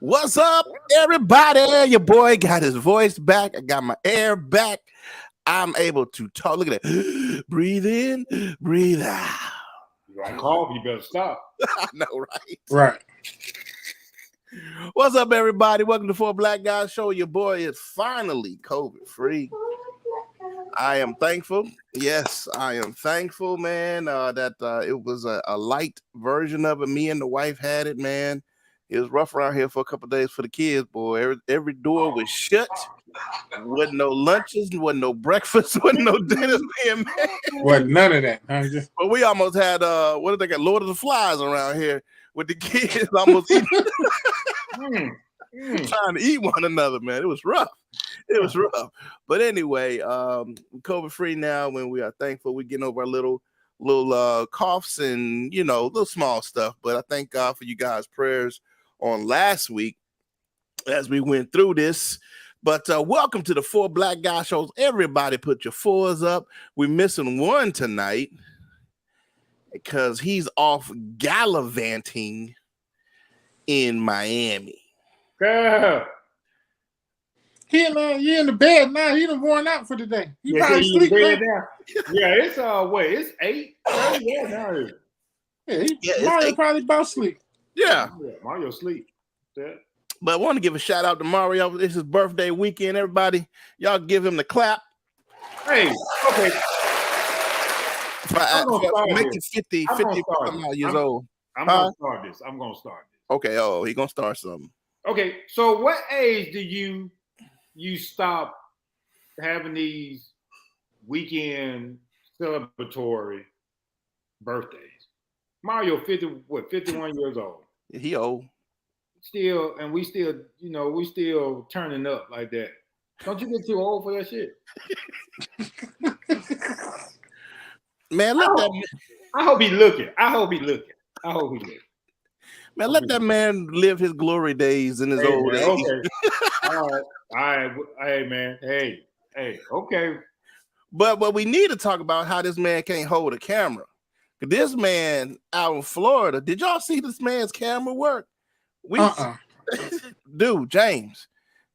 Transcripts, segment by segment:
What's up, everybody? Your boy got his voice back. I got my air back. I'm able to talk. Look at that. Breathe in, breathe out. You got cough, you better stop. I know, right? Right. What's up, everybody? Welcome to Four Black Guys Show. Your boy is finally COVID free. I am thankful. Yes, I am thankful, man, that it was a light version of it. Me and the wife had it, man. It was rough around here for a couple of days for the kids, boy. Every door was shut. Wasn't no lunches, wasn't no breakfast, wasn't no dinners being made. Wasn't none of that. But we almost had what did they got? Lord of the Flies around here with the kids almost trying to eat one another, man. It was rough. It was rough. But anyway, COVID free now. When we are thankful, we're getting over our little coughs and little small stuff. But I thank God for you guys' prayers on last week as we went through this. But welcome to the Four Black Guy Shows. Everybody put your fours up. We're missing one tonight because he's off gallivanting in Miami. Yeah. He in the bed now. He done worn out for the day. He probably he sleep bed now. Yeah, it's it's 8:30. Mario probably about sleep. Yeah. Mario sleep. Yeah. But I want to give a shout out to Mario. This is his birthday weekend. Everybody, y'all give him the clap. Hey, okay. For making 50 years old. I'm going to start this. Okay, he's going to start something. Okay, so what age do you stop having these weekend celebratory birthdays? Mario 51 years old. He old. We still turning up like that. Don't you get too old for that shit? Man, I hope he looking. Man, let that man live his glory days in his old age. Okay. All right. Hey, man. Hey. Okay. But we need to talk about how this man can't hold a camera. This man out in Florida, did y'all see this man's camera work? Dude, James,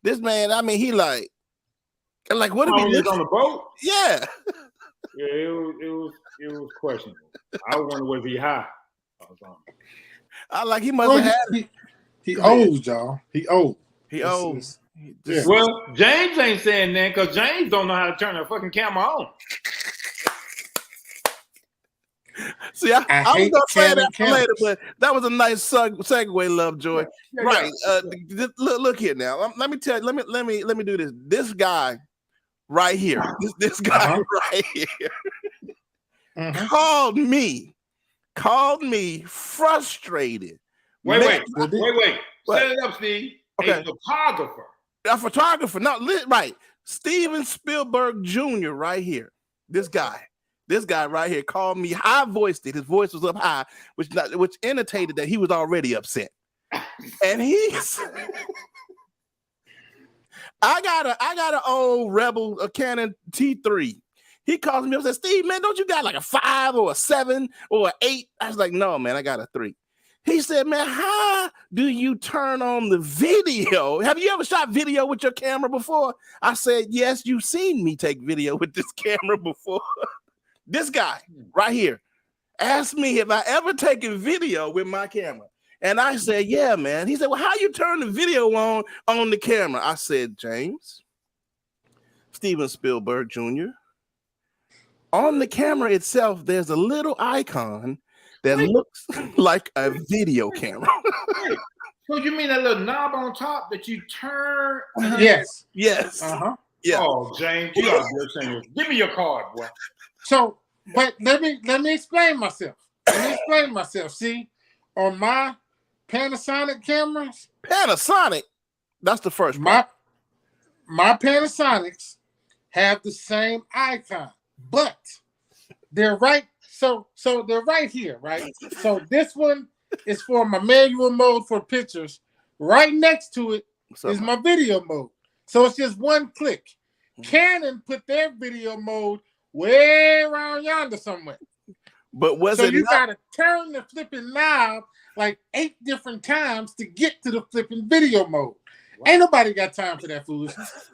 this man, I mean, he like what if he on the boat? Yeah. Yeah, it was questionable. I wonder was he high or something. He must have had he old, y'all. He old. Well, James ain't saying that because James don't know how to turn a fucking camera on. See, I was gonna say that later, but that was a nice segue, Lovejoy. Yeah, right? Look here now. Let me tell you. Let me do this. This guy right here. This guy right here called me frustrated. Wait. Set it up, Steve. Okay. A photographer. No, right. Steven Spielberg Jr. right here. This guy right here called me high-voiced. His voice was up high, which indicated that he was already upset. And I got an old Rebel, a Canon T3. He calls me up and says, "Steve, man, don't you got like a 5 or a 7 or an 8?" I was like, "No, man, I got a 3." He said, "Man, how do you turn on the video? Have you ever shot video with your camera before?" I said, "Yes, you've seen me take video with this camera before." This guy right here asked me if I ever taken video with my camera. And I said, "Yeah, man." He said, "Well, how you turn the video on the camera?" I said, "James, Steven Spielberg Jr., on the camera itself, there's a little icon that looks like a video camera." So you mean that little knob on top that you turn? Yes. Yeah. Oh, James, you are good. Give me your card, boy. So, but let me explain myself. See, on my Panasonic cameras. Panasonic? That's the first part. My Panasonics have the same icon, but they're right. So they're right here, right? So this one is for my manual mode for pictures. Right next to it is my video mode. So it's just one click. Canon put their video mode way around yonder somewhere. But you got to turn the flipping knob like 8 different times to get to the flipping video mode. Ain't nobody got time for that foolishness.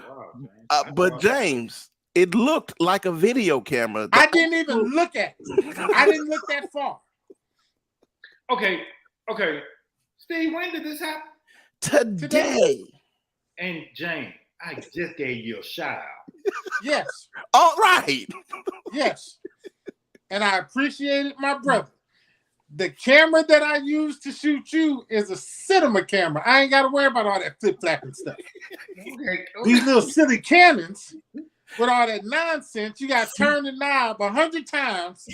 Wow, James. But James, it looked like a video camera. I didn't even look at it. I didn't look that far. Okay. Steve, when did this happen? Today. And James, I just gave you a shout out. Yes. All right. Yes. And I appreciated my brother. The camera that I use to shoot you is a cinema camera. I ain't got to worry about all that flip-flapping stuff. Okay. These little silly Canons with all that nonsense, you got to turn the knob 100 times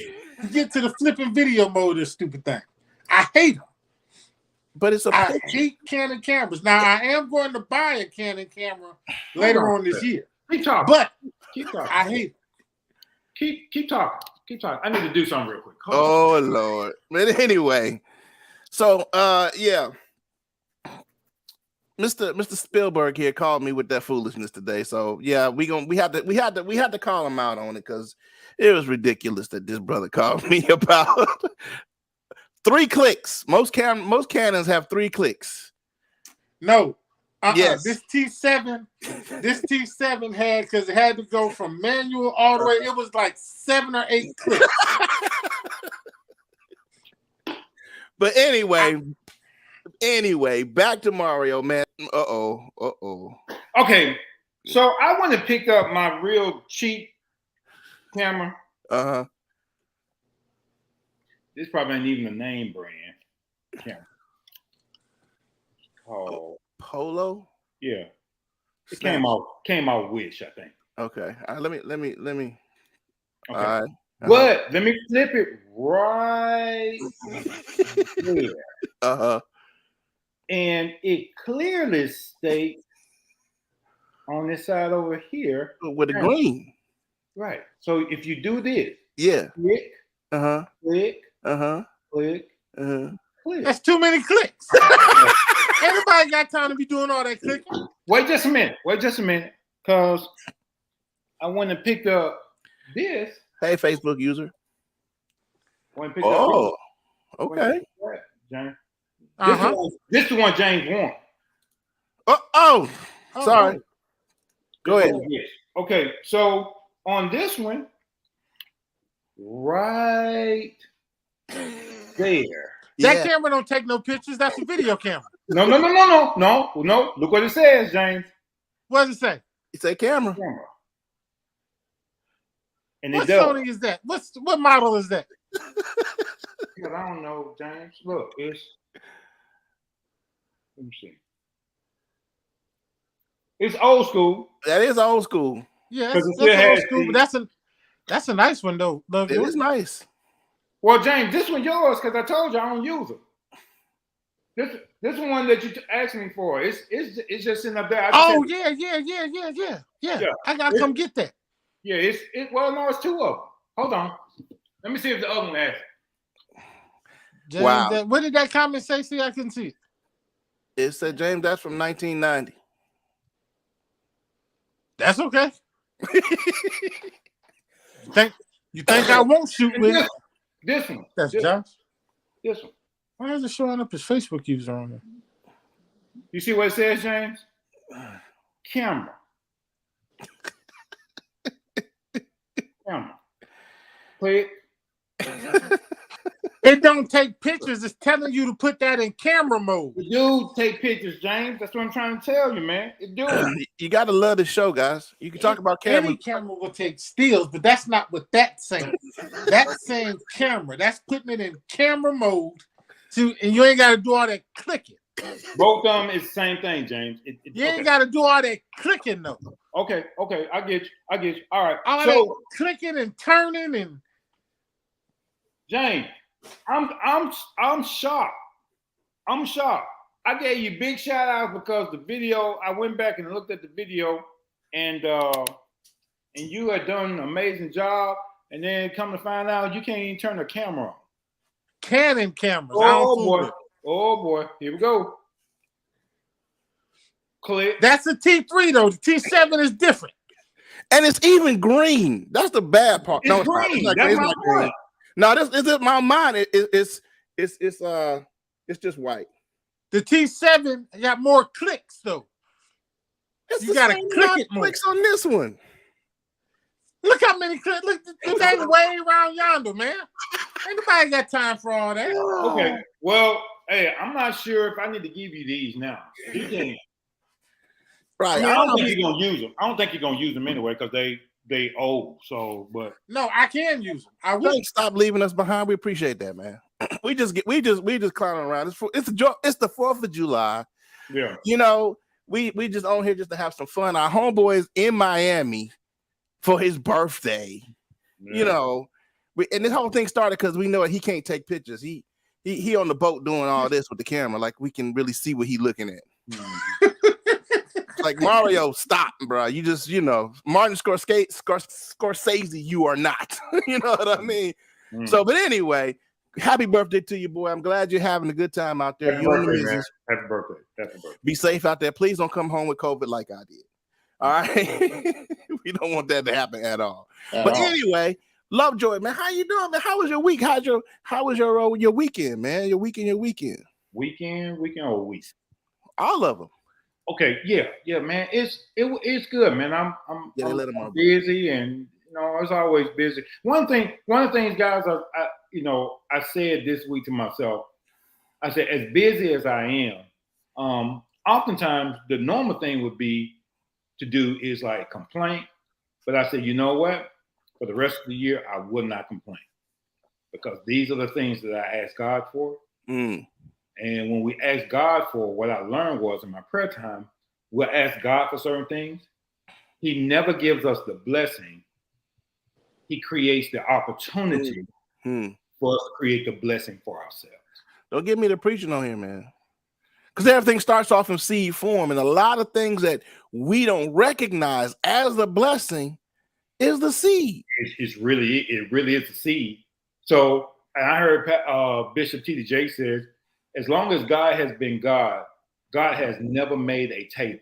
to get to the flipping video mode of this stupid thing. I hate them. But it's a I picture. hate Canon cameras. Now, I am going to buy a Canon camera later on this year. Keep talking. But Keep talking. I hate it. Keep talking. Keep talking. I need to do something real quick. Hold on. Oh Lord. But anyway, so yeah. Mr. Spielberg here called me with that foolishness today. So yeah, we had to call him out on it because it was ridiculous that this brother called me about 3 clicks. Most Canons have 3 clicks. No. Yes. This T7 had, because it had to go from manual all the way, it was like 7 or 8 clicks. But anyway, back to Mario, man. Uh-oh. Okay. So I want to pick up my real cheap camera. Uh-huh. This probably ain't even a name brand camera. Called Polo? yeah. It Snap. came out Wish, I think. Okay. All right, let me. Okay. All right. But let me flip it right there. Uh-huh. And it clearly states on this side over here. With the green. Right. So if you do this, Yeah. click, Uh-huh. click, Uh-huh. click, Uh-huh. click. That's too many clicks. Everybody got time to be doing all that clicking. Wait just a minute, because I want to pick up this. Hey, Facebook user. Want to pick Oh, up okay. James. Uh-huh. This is the one James won. Oh, sorry. Go ahead. Yes. Okay, so on this one, right there. That Yeah. camera don't take no pictures. That's a video camera. No. Look what it says, James. What does it say? It's a camera. Camera. And What it does. Sony is that? What model is that? God, I don't know, James. Look, let me see. It's old school. That is old school. Yeah, 'Cause that's it still old has school, the- but that's a nice one though. Love It you. is nice. Well, James, this one yours because I told you I don't use it. This one that you asked me for. It's just sitting up there. Oh yeah. I gotta come get that. Yeah, no, it's 2 of them. Hold on. Let me see if the other one has it. James, Wow. what did that comment say? See, I couldn't see it. It said, James, that's from 1990. That's okay. You think I won't shoot with it? This one. That's this, Josh. this one. Why is it showing up his Facebook user on there? You see what it says, James? Camera. Camera. Click. It don't take pictures. It's telling you to put that in camera mode. The dude take pictures, James. That's what I'm trying to tell you, man. It do. You got to love the show, guys. You can talk about cameras. Any camera will take stills, but that's not what that's saying. That's saying camera. That's putting it in camera mode. And you ain't got to do all that clicking. Both of them is the same thing, James. You ain't got to do all that clicking though. Okay. I get you. All right. All So, that clicking and turning and James, I'm shocked. I'm shocked. I gave you big shout out because the video. I went back and looked at the video, and you had done an amazing job. And then come to find out, you can't even turn the camera on. Canon cameras. I don't fool with it. Oh boy, here we go. Click. That's a T3 though. The T7 is different. And it's even green. That's the bad part. It's green. Not That's green. It's my not green. point. No, this is my mind. It's It's just white. The T7 got more clicks though. It's You the gotta same click amount it of more. clicks on this one. Look how many clicks. Look, the thing way around yonder, man. Ain't nobody got time for all that. Okay. Well, hey, I'm not sure if I need to give you these now. You can. Right. I mean, I don't think you're gonna use them. I don't think you're gonna use them anyway because they old. So, but No, I can use them. I will. Thanks, stop leaving us behind. We appreciate that, man. we just clowning around. It's the 4th of July. yeah. You know, we just on here just to have some fun. Our homeboy is in Miami for his birthday. Yeah. You know, and this whole thing started because we know he can't take pictures. He on the boat doing all this with the camera, like we can really see what he looking at. Like Mario, stop, bro. You just, Martin Scorsese, you are not. You know what I mean? So, but anyway, happy birthday to you, boy. I'm glad you're having a good time out there. Happy You and the birthday, man. missus. Happy birthday. Happy birthday. Be safe out there. Please don't come home with COVID like I did. All right. We don't want that to happen at all. Anyway, Lovejoy, man, how you doing, man? How was your week? How was your weekend, man? Your weekend. Weekend or week? All of them. Okay, yeah, man. It's good, man. I'm busy, and it's always busy. One of the things, guys, I said this week to myself. I said, as busy as I am, oftentimes the normal thing would be to do is like complain. But I said, you know what? For the rest of the year, I will not complain because these are the things that I ask God for. And when we ask God for, what I learned was in my prayer time, we'll ask God for certain things. He never gives us the blessing. He creates the opportunity for us to create the blessing for ourselves. Don't get me the preaching on here, man. Because everything starts off in seed form, and a lot of things that we don't recognize as a blessing is the seed. It really is the seed. So, and I heard Bishop T.D. Jakes says, as long as God has been God, God has never made a table.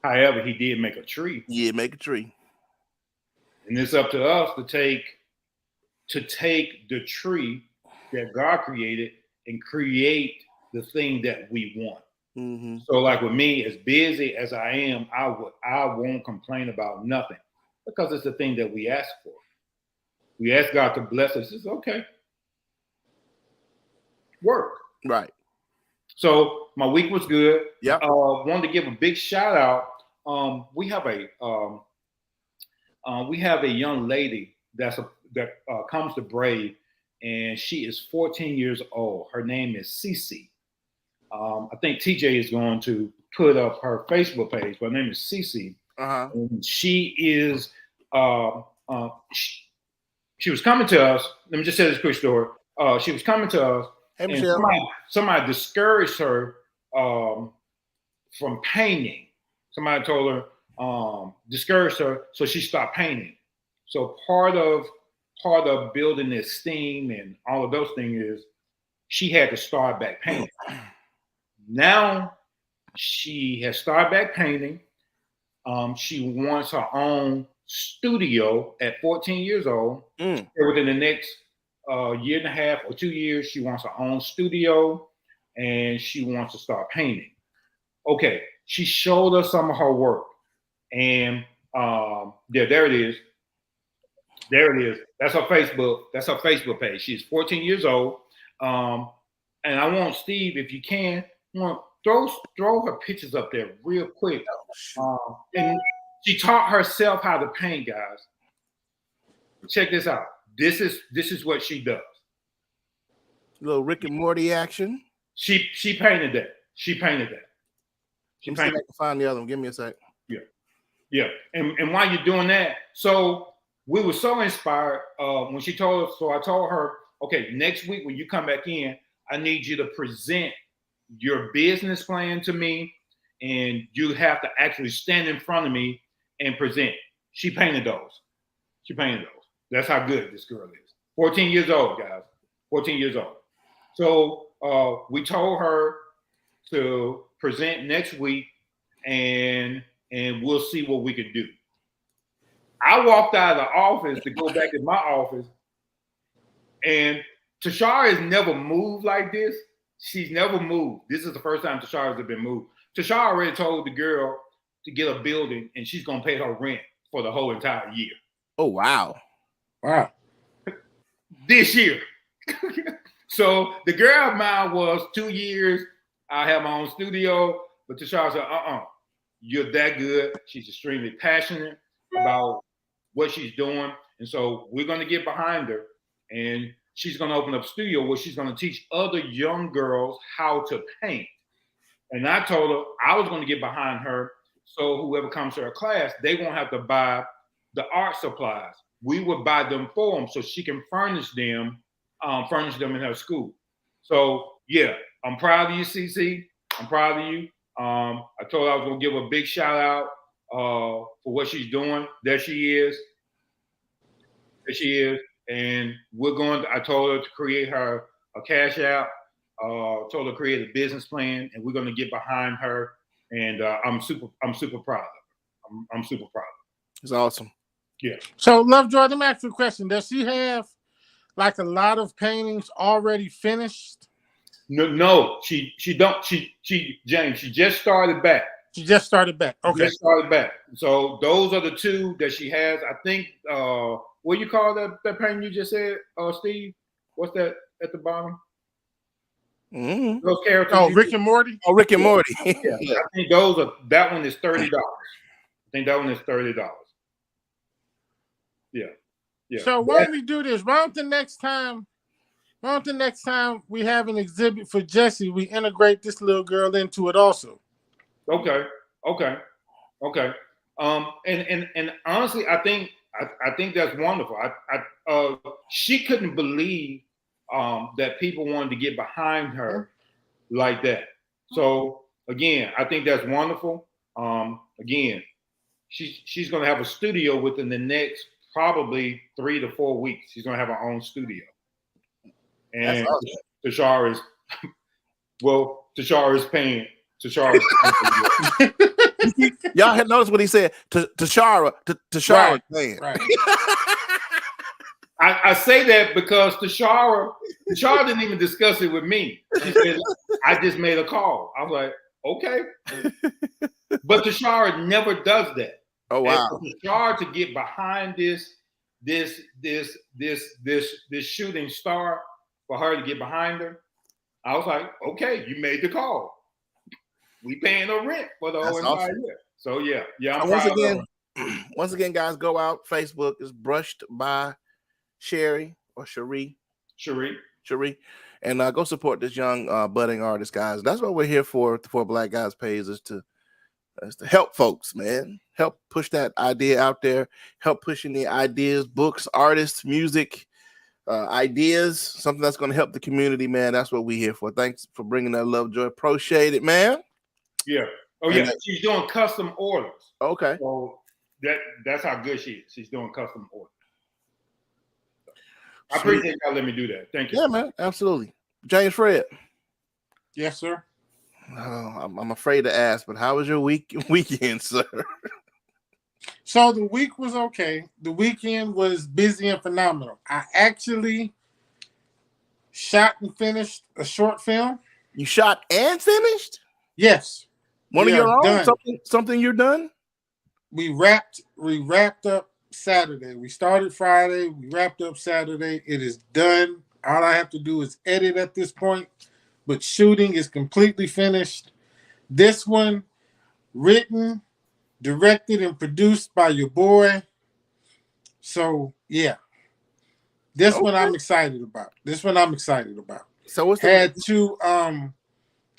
However, he did make a tree. Yeah, make a tree. And it's up to us to take the tree that God created and create the thing that we want. So like with me, as busy as I am, I won't complain about nothing because it's the thing that we ask for. We ask God to bless us. It's okay. Work. Right. So my week was good. Yeah. Wanted to give a big shout out. We have a young lady that comes to Brave, and she is 14 years old. Her name is Cece. I think TJ is going to put up her Facebook page. Her name is Cece. And she is. She was coming to us. Let me just say this quick story. She was coming to us. Hey, and somebody discouraged her from painting. Somebody told her, discouraged her, so she stopped painting. So part of building esteem and all of those things is she had to start back painting. Now she has started back painting. She wants her own studio at 14 years old. Within the next year and a half or 2 years, she wants her own studio and she wants to start painting. Okay, she showed us some of her work, and there it is. There it is. That's her Facebook. That's her Facebook page. She's 14 years old. And I want Steve, if you can, throw her pictures up there real quick. And she taught herself how to paint, guys. Check this out. This is what she does. A little Rick and Morty action. She painted that. She painted that. She painted. I can find the other one. Give me a sec. Yeah. And while you're doing that, so we were so inspired when she told us. So I told her, okay, next week when you come back in, I need you to present your business plan to me, and you have to actually stand in front of me and present. She painted those. That's how good this girl is. 14 years old, guys. 14 years old. So we told her to present next week, and we'll see what we can do. I walked out of the office to go back to my office, And Tashara has never moved like this. She's never moved. This is the first time Tashara's been moved. Tashara already told the girl to get a building and she's gonna pay her rent for the whole entire year. Oh wow. Wow. This year. So the girl of mine was 2 years. I have my own studio, but Tashara said, you're that good. She's extremely passionate about what she's doing. And so we're gonna get behind her and she's gonna open up a studio where she's gonna teach other young girls how to paint. And I told her I was gonna get behind her so whoever comes to her class, they won't have to buy the art supplies. We would buy them for them so she can furnish them in her school. So yeah, I'm proud of you, CC. I'm proud of you. I told her I was gonna give her a big shout out for what she's doing. There she is. And I told her to create her a cash app, told her to create a business plan, and we're gonna get behind her. And I'm super proud of her. I'm super proud of her. It's awesome. Yeah. So, Lovejoy, let me ask you a question. Does she have like a lot of paintings already finished? No, she don't. James, she just started back. She just started back. Okay. Just started back. So those are the two that she has. I think what do you call that painting you just said, Steve? What's that at the bottom? Mm-hmm. Those characters. Oh, Rick and Morty? Oh, Rick and Morty. Yeah. I think that one is $30. I think that one is $30. Yeah. Yeah. So why don't we do this? Why don't the next time we have an exhibit for Jessie, we integrate this little girl into it also? Okay. And honestly, I think that's wonderful. She couldn't believe that people wanted to get behind her like that. So again, I think that's wonderful. Again, she's going to have a studio within the next probably 3 to 4 weeks. She's going to have her own studio. And awesome. Tashara is paying. Y'all had noticed what he said. Tashara right, paying. Right. I say that because Tashara didn't even discuss it with me. She said, I just made a call. I was like, okay. But Tashara never does that. Oh wow! And Tashara to get behind this shooting star, for her to get behind her, I was like, okay, you made the call. We paying her rent for the whole entire year. So yeah. Once again, guys, go out. Facebook is Brushed by Sherry or Cherie, and go support this young budding artist, guys. That's what we're here for Black Guys Page, is to help folks, man. Help push that idea out there. Help pushing the ideas, books, artists, music, ideas, something that's going to help the community, man. That's what we're here for. Thanks for bringing that, Lovejoy. Appreciate it, man. Yeah. Oh yeah. She's doing custom orders. Okay. So that's how good she is. She's doing custom orders. I appreciate y'all letting me do that. Thank you. Yeah, man. Absolutely. James Fred. Yes, sir. I'm afraid to ask, but how was your weekend, sir? So the week was okay. The weekend was busy and phenomenal. I actually shot and finished a short film. You shot and finished? Yes. One of your own? Something you're done? We wrapped up Saturday. We started Friday. We wrapped up Saturday. It is done. All I have to do is edit at this point, but shooting is completely finished. This one, written, directed, and produced by your boy. So yeah, this one I'm excited about. So what's had two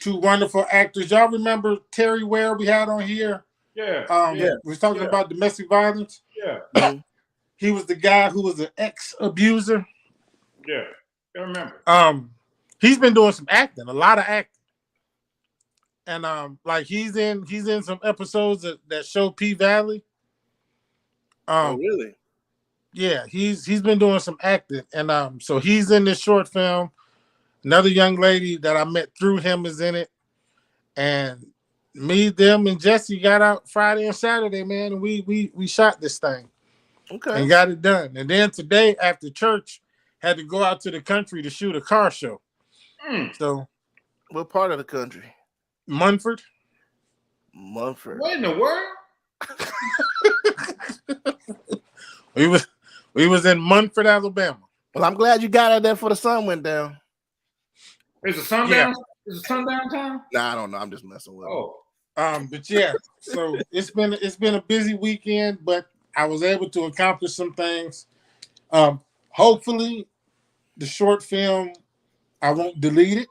wonderful actors. Y'all remember Terry Ware we had on here? Yeah. We was talking about domestic violence. Yeah. He was the guy who was an ex-abuser. Yeah, I remember. He's been doing some acting, a lot of acting. And like he's in some episodes that show P Valley. Oh really? Yeah, he's been doing some acting, and so he's in this short film. Another young lady that I met through him is in it, and me, them, and Jesse got out Friday and Saturday, man, and we shot this thing, okay, and got it done. And then today after church, had to go out to the country to shoot a car show. So What part of the country? Munford. What in the world? we was in Munford, Alabama. Well, I'm glad you got out there before the sun went down. Is the sun down? Is the sun downtown? Nah, I don't know. I'm just messing with Oh. But yeah, so it's been a busy weekend, but I was able to accomplish some things. Hopefully the short film, I won't delete it.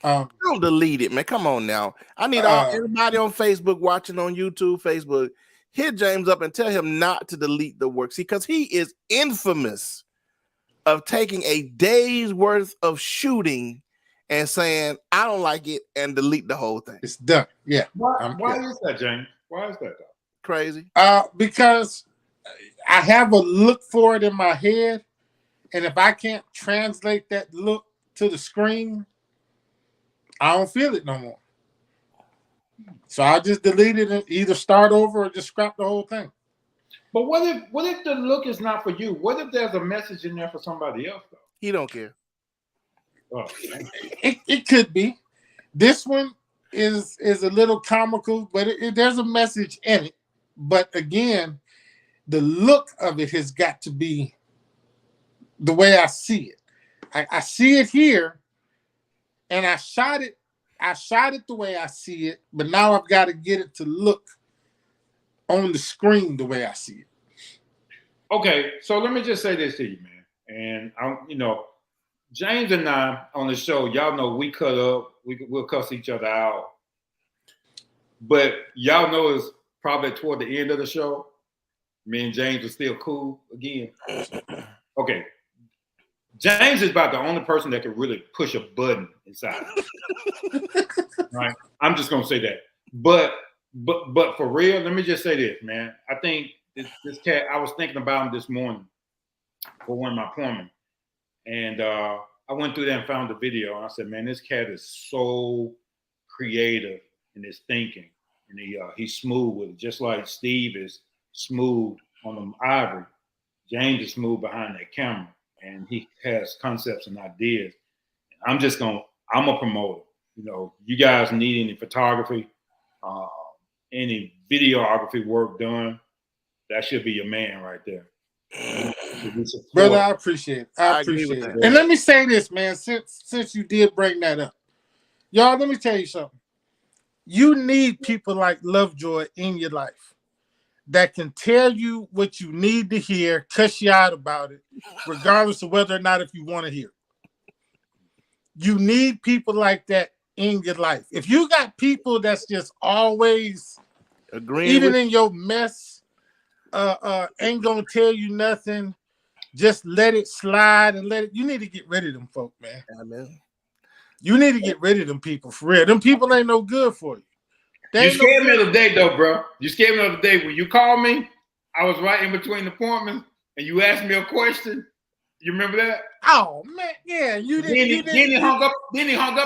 Don't delete it, man. Come on now. I need everybody on Facebook watching on YouTube, Facebook, hit James up and tell him not to delete the work. See, because he is infamous of taking a day's worth of shooting and saying, I don't like it, and delete the whole thing. It's done. Yeah. Why is that, James? Why is that, though? Crazy. Because I have a look for it in my head, and if I can't translate that look to the screen, I don't feel it no more. So I just delete it and either start over or just scrap the whole thing. But what if the look is not for you? What if there's a message in there for somebody else, though? He don't care. Oh, It could be. This one is a little comical, but there's a message in it. But again, the look of it has got to be the way I see it. I see it here, and I shot it the way I see it, but now I've got to get it to look on the screen the way I see it. Okay, so let me just say this to you, man. And James and I on the show, y'all know we cut up, we'll cuss each other out. But y'all know it's probably toward the end of the show, me and James are still cool again. Okay. James is about the only person that can really push a button inside. Right? I'm just gonna say that. But for real, let me just say this, man. I think this cat, I was thinking about him this morning for one of my appointments. And I went through there and found the video, and I said, man, this cat is so creative in his thinking. And he's smooth with it, just like Steve is smooth on the ivory. James is smooth behind that camera, and he has concepts and ideas. I'm a promoter. You guys need any photography, any videography work done, that should be your man right there. Brother, I appreciate it. I appreciate it. And let me say this, man, since you did bring that up. Y'all, let me tell you something. You need people like Lovejoy in your life that can tell you what you need to hear, cuss you out about it, regardless of whether or not if you want to hear it. You need people like that in your life. If you got people that's just always agreeing, even in your mess, ain't gonna tell you nothing, just let it slide and you need to get rid of them folk, man. Amen. You need to get rid of them people for real. Them people ain't no good for you. You scared me the other day, though, bro. You scared me the other day when you called me. I was right in between appointments, and you asked me a question. You remember that? Oh man, yeah. Then he hung up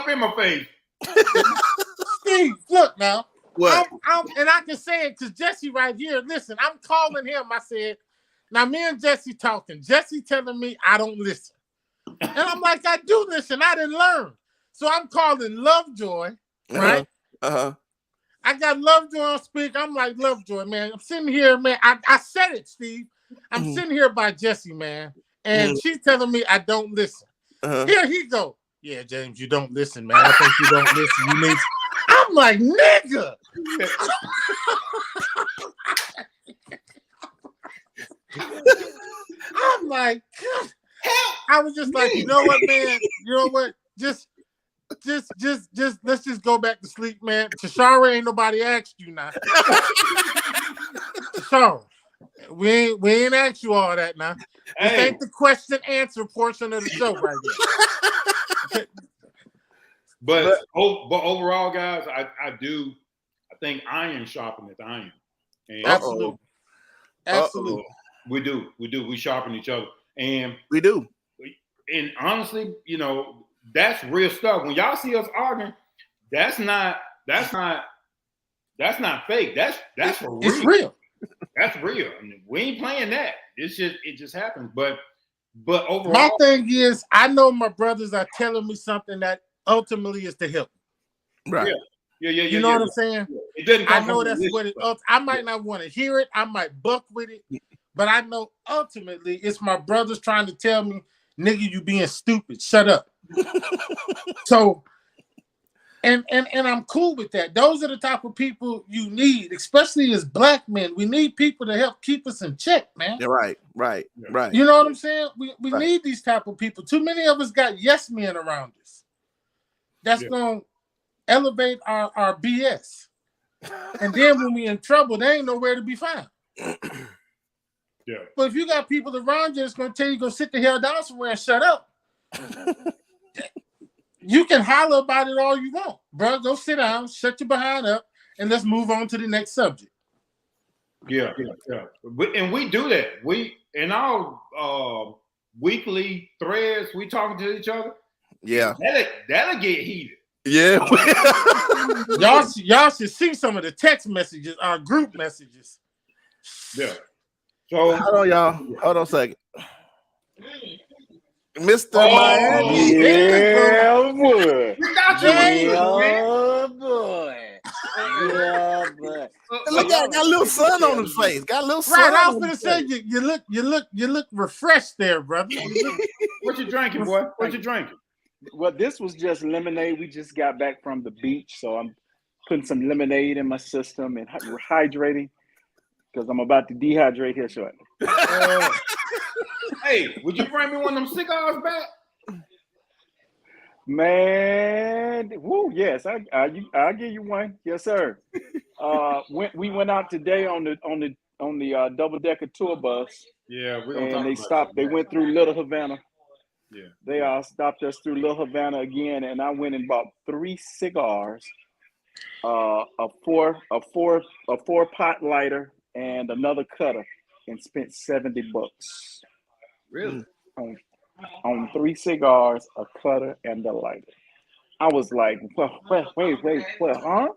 in my face. Steve, look now. What? And I can say it because Jesse right here. Listen, I'm calling him. I said, now me and Jesse talking. Jesse telling me I don't listen, and I'm like, I do listen. I didn't learn. So I'm calling Lovejoy, right? I got Lovejoy on speak. I'm like, Lovejoy, man. I'm sitting here, man. I said it, Steve. I'm sitting here by Jesse, man. And she's telling me I don't listen. Here he go. Yeah, James, you don't listen, man. I think you don't listen. You need. I'm like, nigga. I'm like, I was just like, you know what, man? You know what? Just let's just go back to sleep, man. Tashara, ain't nobody asked you now. Tashara, we ain't asked you all that now. This ain't the question answer portion of the show right here. But overall, guys, I think iron sharpeneth iron. And Absolutely. We do. We sharpen each other. And we do. And honestly, that's real stuff. When y'all see us arguing, that's not fake. That's for real. It's real. That's real. I mean, we ain't playing that. It just happens. But But overall, My thing is, I know my brothers are telling me something that ultimately is to help me. Right. yeah. You know what I'm saying? It doesn't come I know from that's what it. I might not want to hear it. I might buck with it, but I know ultimately it's my brothers trying to tell me, "Nigga, you being stupid. Shut up." So, and I'm cool with that. Those are the type of people you need, especially as black men. We need people to help keep us in check, man. Yeah, right. You know what I'm saying? We Right. need these type of people. Too many of us got yes men around us. That's gonna elevate our BS. And then when we in trouble, they ain't nowhere to be found. Yeah. But if you got people around you that's gonna tell you go sit the hell down somewhere and shut up, you can holler about it all you want, bro. Go sit down, shut your behind up, and let's move on to the next subject. Yeah. And we do that. We in our weekly threads, we talking to each other. Yeah. That'll get heated. Yeah. Y'all should see some of the text messages, our group messages. Yeah. So hold on, y'all. Hold on a second. Mr. Miami. Yeah, boy. we got you. Yeah, boy. Yeah, boy. Look at got a little sun on his face. Got a little sun. Right, I was on gonna his say face. you look refreshed there, brother. What you drinking, boy? What you drinking? Well, this was just lemonade. We just got back from the beach, so I'm putting some lemonade in my system and hydrating because I'm about to dehydrate here shortly. Hey, would you bring me one of them cigars back? Man, woo, yes, I'll give you one. Yes, sir. We went out today on the double decker tour bus. Yeah, we're gonna And talk they about stopped. that. They went through Little Havana. Yeah. They stopped us through Little Havana again, and I went and bought 3 cigars, a four pot lighter, and another cutter, and spent $70 Really? on 3 cigars, a cutter, and a lighter. I was like, well, wait, huh?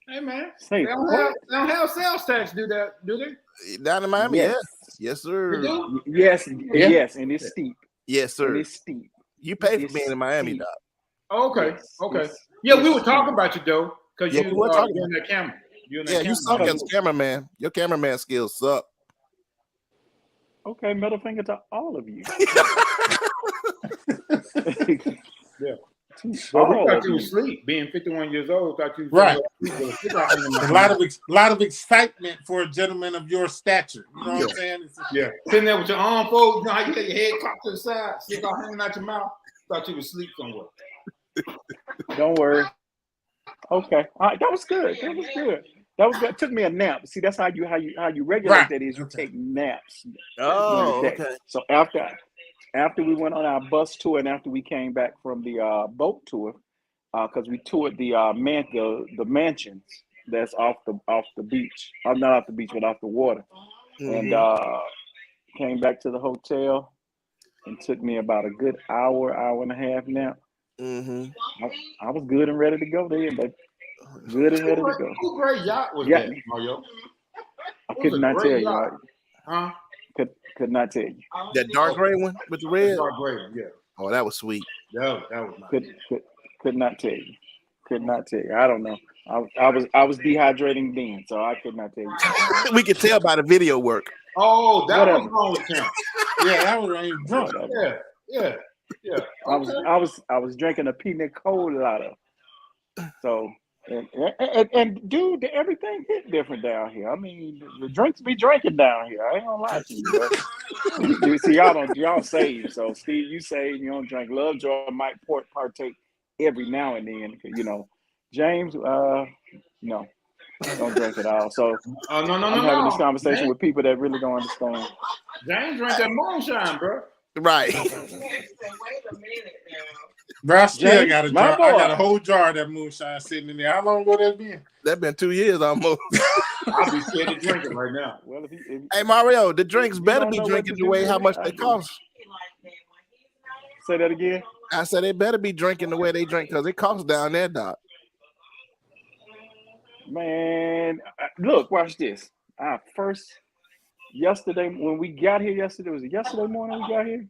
Hey man, Say, they don't have sales tax, do they? Down in Miami, Yes. yes, They sir. do? yes, Yeah. yes, and it's steep. Yes, And sir. it's steep. You pay for It's being in Miami, steep. dog. Oh, okay, Yes, okay. it's- Yeah, we it's were talking steep. about you though, because Yeah, you we were talking you're in that camera. You're in that Yeah, you suck camera. as a cameraman. Your cameraman skills suck. Okay, middle finger to all of you. Yeah. Well, we All thought of you were you. asleep, being 51 years old. Thought you was Right. A A lot of excitement for a gentleman of your stature. You know what I'm saying? Yeah, sitting there with your arm folded. You know how you got your head cocked to the side, cigar hanging out your mouth. Thought you was asleep somewhere. Don't worry. Okay, all right, that was good. That was good. That was good. It took me a nap. See, that's how you regulate Right. that is you Okay. take naps Oh, during the day. okay. So after we went on our bus tour and after we came back from the boat tour, because we toured the mansions that's off the beach. Not off the beach, but off the water. Mhm. And came back to the hotel and took me about a good hour and a half nap. Mhm. I was good and ready to go then, but good and ready to go. Who great yacht was Yeah. that, Mario? I It was could a not great tell you. yacht. Huh? Could not tell you. That dark gray one with the red. Dark gray, yeah. Oh, that was sweet. That was nice. Could not tell you. Could not tell you. I don't know. I was dehydrating then, so I could not tell you. We could tell by the video work. Oh, that Whatever. was wrong with him. Yeah, that was ain't drunk. Whatever. Yeah. I was drinking a pina colada. So and dude, everything hit different down here. I mean, the drinks be drinking down here. I ain't gonna lie to you. But you see, y'all save. So Steve, you save. You don't drink. Lovejoy might partake every now and then. You know, James, no, don't drink at all. So No. I'm having this conversation with people that really don't understand. James drank that moonshine, bro. Right. Wait a minute now. Bro, I still James, got a my jar. boy. I got a whole jar of that moonshine sitting in there. How long ago that been? That been 2 years almost. I'll be scared to drink it right now. Well, Hey Mario, the drinks You better don't be know what drinking to the do way with how it? much I they do. cost. Say that again. I said they better be drinking the way they drink because it costs down there, doc. Man, look, watch this. Our first yesterday when we got here yesterday. Was it yesterday morning we got here?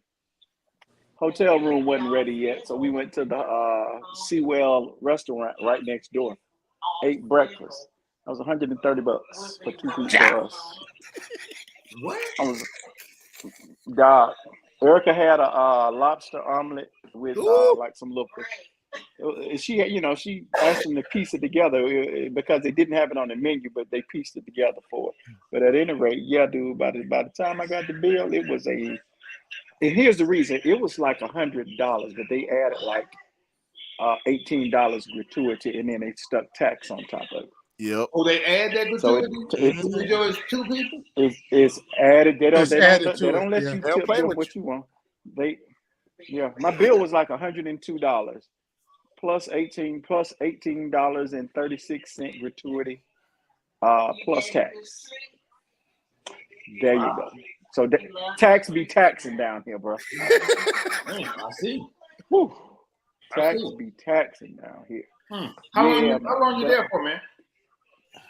Hotel room wasn't ready yet, so we went to the Seawell restaurant right next door. Ate breakfast. That was $130 for 2 people for us. What? I was God. Erica had a lobster omelet with Ooh. like some little. She she asked them to piece it together because they didn't have it on the menu, but they pieced it together for it. But at any rate, yeah, dude. By the time I got the bill, it was a. And here's the reason: it was like $100, but they added like $18 gratuity, and then they stuck tax on top of it. Yep. Oh, they add that So gratuity? It's 2 people? It's added. They don't let you They don't tip play them with what you want. My bill was like $102 plus $18.36 gratuity plus tax. There you go. So tax be taxing down here, bro. Man, I see. Whew. I Tax see. be taxing down here. How Yeah, long you there for, man?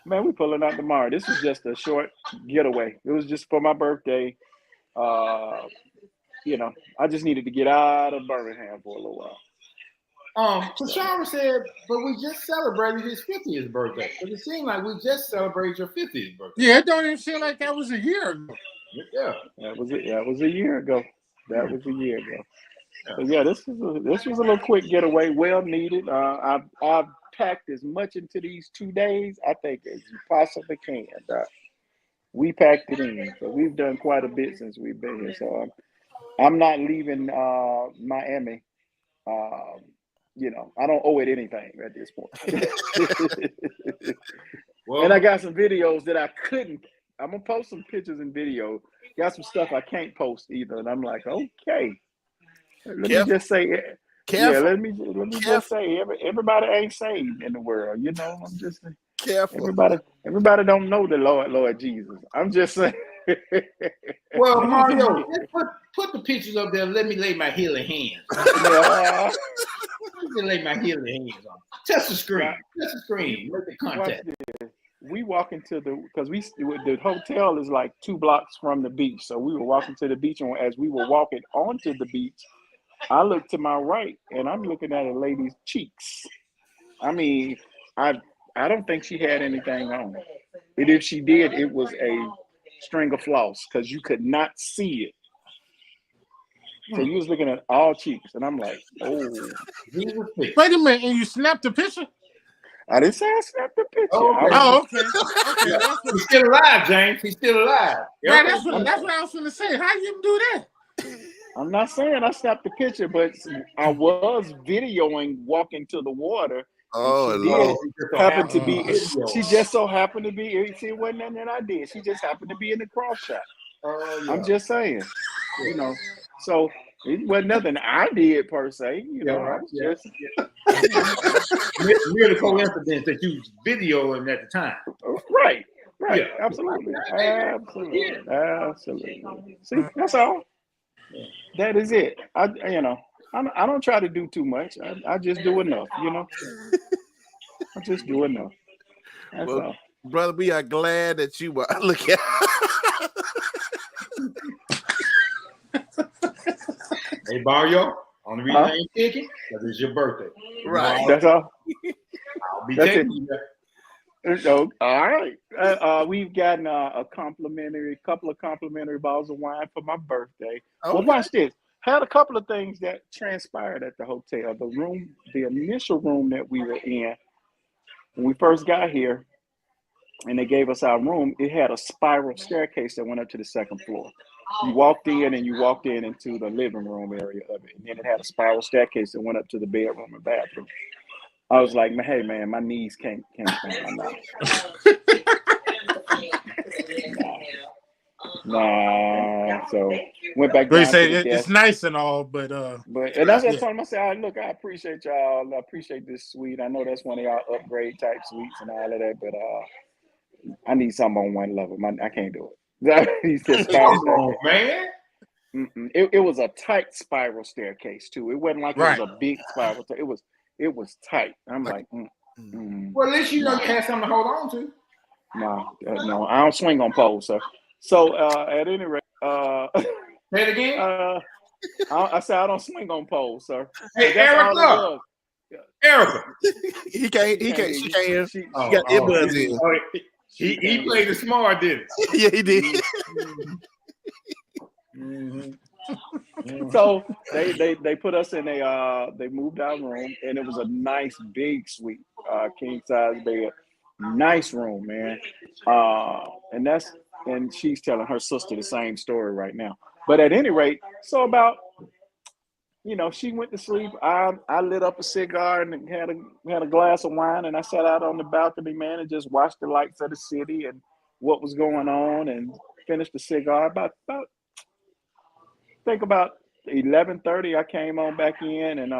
Man, we pulling out tomorrow. This is just a short getaway. It was just for my birthday. I just needed to get out of Birmingham for a little while. Tashara said, but we just celebrated his 50th birthday. But it seemed like we just celebrated your 50th birthday. Yeah, it don't even seem like that was a year ago. Yeah. That was it. That was a year ago. So yeah, this was a little quick getaway, well needed. I've packed as much into these 2 days, I think, as you possibly can. We packed it in, so we've done quite a bit since we've been here. So I'm not leaving Miami. I don't owe it anything at this point. Well, And I got some videos that I couldn't. I'm gonna post some pictures and videos. Got some stuff I can't post either, and I'm like, okay. Let me just say, Careful. let me just say, everybody ain't saved in the world. I'm just saying, Careful. everybody don't know the Lord Jesus. I'm just saying. well, Mario, put the pictures up there. Let me lay my healing hands. Yeah. Let me lay my healing hands on. Touch the screen. Touch the screen. Make the contact. We walk into because the hotel is like 2 blocks from the beach. So we were walking to the beach, and as we were walking onto the beach, I looked to my right and I'm looking at a lady's cheeks. I mean, I don't think she had anything on. But if she did, it was a string of floss because you could not see it. So you was looking at all cheeks, and I'm like, oh. Wait a minute, and you snapped the picture? I didn't say I snapped the picture. Okay. Okay. He's still alive, James. He's still alive. Yeah, that's what I was going to say. How you do that? I'm not saying I snapped the picture, but I was videoing walking to the water. Oh, She just so happened to be. See, it wasn't nothing that I did. She just happened to be in the cross shot. I'm just saying, So it wasn't nothing I did per se. Just merely coincidence that you videoing at the time. Right. Yeah. Absolutely. See, that's all. That is it. I don't try to do too much. I just do enough. I just do enough. That's all. Brother, we are glad that you were. Look at. Hey, Mario, only reason I ain't kicking because it's your birthday. Right. That's all. I'll be That's taking it. you. So, all right. We've gotten couple of complimentary bottles of wine for my birthday. Okay. Well, watch this. Had a couple of things that transpired at the hotel. The initial room that we were in when we first got here, and they gave us our room, it had a spiral staircase that went up to the second floor. You walked in into the living room area of it. And then it had a spiral staircase that went up to the bedroom and bathroom. I was like, hey man, my knees can't stand now. Nah. So went back down to the it's nice and all, but and that's what I told him. I said, look, I appreciate y'all. I appreciate this suite. I know that's one of y'all upgrade type suites and all of that, but I need something on one level. I can't do it. He said, man. It was a tight spiral staircase too. It wasn't like it was a big spiral. It was tight. I'm like, Well, at least you had something to hold on to. No, I don't swing on poles, sir. So at any rate, Say it again. I said I don't swing on poles, sir. Hey, That's all it Erica. was. Erica. He can't. She can't hear. She- She got earbuds in. He played it smart, didn't Yeah, he did. he? Mhm. So they put us in they moved our room, and it was a nice big suite, king size bed, nice room, man. And she's telling her sister the same story right now. But at any rate, so about she went to sleep. I lit up a cigar and had a glass of wine, and I sat out on the balcony, man, and just watched the lights of the city and what was going on, and finished the cigar about think about 11:30. I came on back in and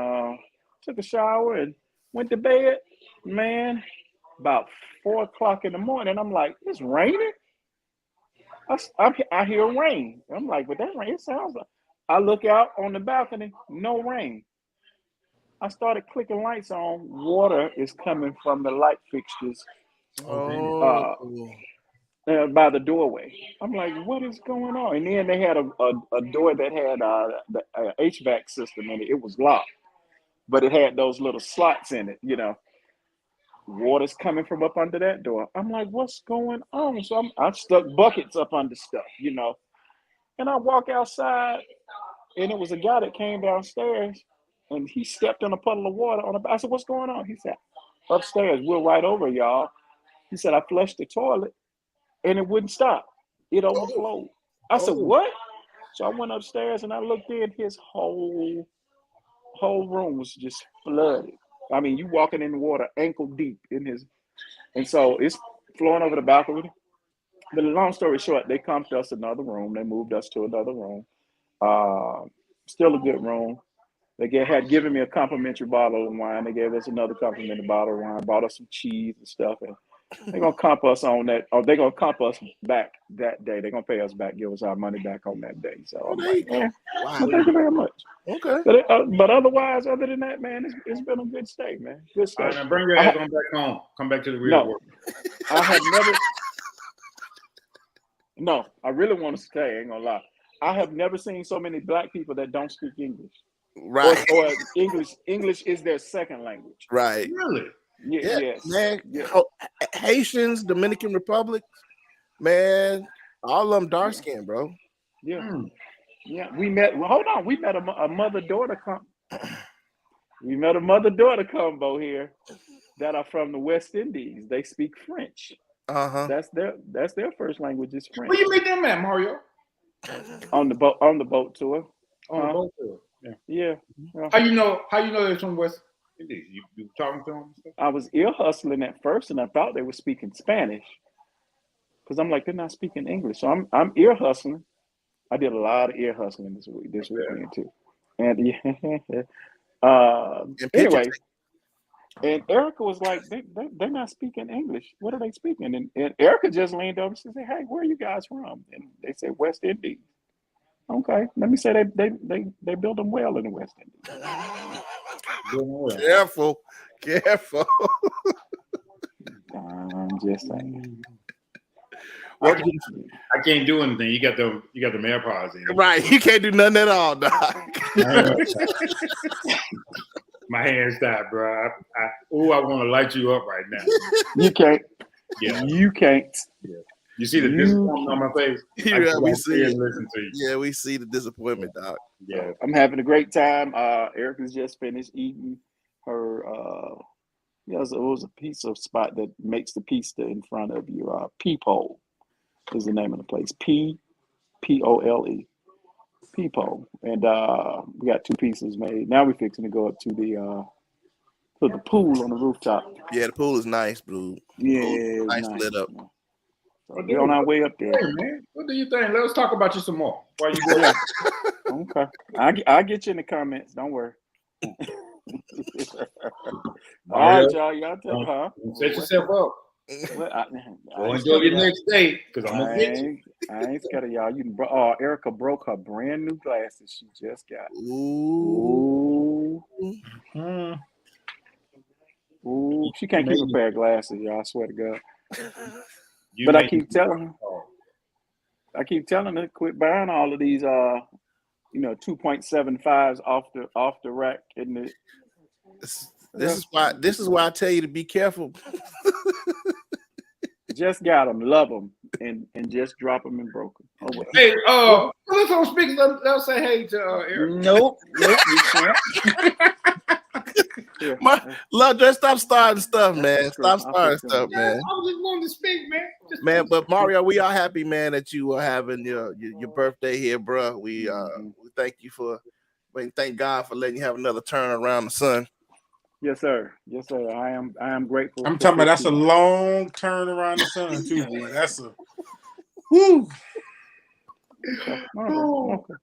took a shower and went to bed. Man, about 4 o'clock in the morning, I'm like, it's raining. I hear rain. I'm like, but that rain, it sounds like. I look out on the balcony, no rain. I started clicking lights on. Water is coming from the light fixtures Oh, by the doorway. I'm like, what is going on? And then they had a door that had the HVAC system in it. It was locked, but it had those little slots in it, Water's coming from up under that door. I'm like, what's going on? So I stuck buckets up under stuff, And I walk outside, and it was a guy that came downstairs, and he stepped in a puddle of water on the. I said, what's going on? He said, upstairs, we're right over, y'all. He said, I flushed the toilet, and it wouldn't stop. It overflowed. I said, what? So I went upstairs, and I looked in. His whole room was just flooded. I mean, you walking in the water ankle deep in his, and so it's flowing over the balcony. But long story short, they comped us another room. They moved us to another room. Still a good room. They had given me a complimentary bottle of wine. They gave us another complimentary bottle of wine, bought us some cheese and stuff. And they're going to comp us on that, or they're going to comp us back that day. They're going to pay us back, give us our money back on that day. So I'm like, wow. well, thank you very much. Okay. But otherwise, other than that, man, it's been a good stay, man. Good stay. All right, now bring your ass on back home. Come back to the real world. I have never. No, I really want to stay. Ain't gonna lie. I have never seen so many black people that don't speak English. Right. Or English is their second language. Right. Really? Yeah, Yes. man. Yeah. Haitians, Dominican Republic, man, all of them dark skinned, bro. Yeah. Yeah. We met. Well, hold on. We met a mother-daughter We met a mother-daughter combo here that are from the West Indies. They speak French. That's their first language is French. Where you meet them at, Mario? On the boat tour. On the boat tour. Yeah. How you know they're from West Indies? You talking to them? And stuff? I was ear hustling at first, and I thought they were speaking Spanish, because I'm like, they're not speaking English. So I'm ear hustling. I did a lot of ear hustling this weekend too. And anyway, and Erica was like, they're not speaking English. What are they speaking? And Erica just leaned over. She said, hey, where are you guys from? And they said West Indies. Okay, let me say they build them well in the West Indies. Careful. I'm just saying. I can't do anything. You got the AirPods in. Right. You can't do nothing at all, dog. My hands tied, bro. I want to light you up right now. You can't. Yeah. You can't. Yeah. You see the disappointment on my face? Yeah, we see it. Listen to you. Yeah, we see the disappointment, dog. Yeah. I'm having a great time. Erica's just finished eating her. It was a pizza spot that makes the pizza in front of you. Peephole is the name of the place. P-O-L-E. Peephole. And we got 2 pieces made. Now we're fixing to go up to the pool on the rooftop. Yeah, the pool is nice, bro. Yeah, nice lit up. So we're on our way up there. Hey, man, what do you think? Let's talk about you some more. While you go Okay. I'll get you in the comments. Don't worry. All right, y'all take, huh? Set yourself up. Go enjoy your next day, because I'm gonna get you. I ain't scared of y'all. Erica broke her brand new glasses she just got. Ooh. Ooh. She can't keep a pair of glasses, y'all. I swear to God. But I keep telling her. I keep telling her quit buying all of these 2.75s off the rack in the This is why I tell you to be careful. just got them, love them, and just drop them and broke them. Oh, well. Hey, let's on speakers. Let's say hey to Eric. Nope, you can't. Londre, stop starting stuff, man. That's Stop true. starting stuff, Yeah, man. I was just wanting to speak, man. Man, but Mario, we are happy, man, that you are having your birthday here, bro. We thank you thank God for letting you have another turn around the sun. Yes, sir. Yes, sir. I am grateful. I'm talking about that's a long turn around the sun too, boy. That's a whoo. Okay.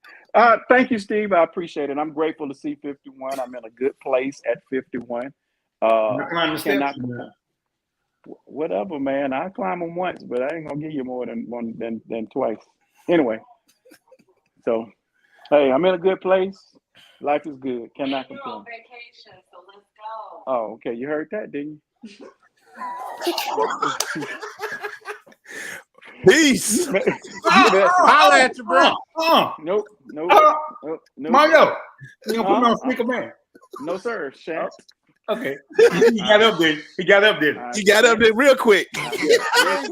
Thank you, Steve. I appreciate it. I'm grateful to see 51. I'm in a good place at 51. Climb the steps, Whatever, man. I climb them once, but I ain't gonna give you more than twice. Anyway, so hey, I'm in a good place. Life is good. Cannot You're complain. on vacation, so let's go. Oh, okay. You heard that, didn't you? Peace. Holla at you, bro. Nope. Mario, you gonna put me on speaker, man? No, sir. Shan't. Okay. He got up there. You got up there real quick.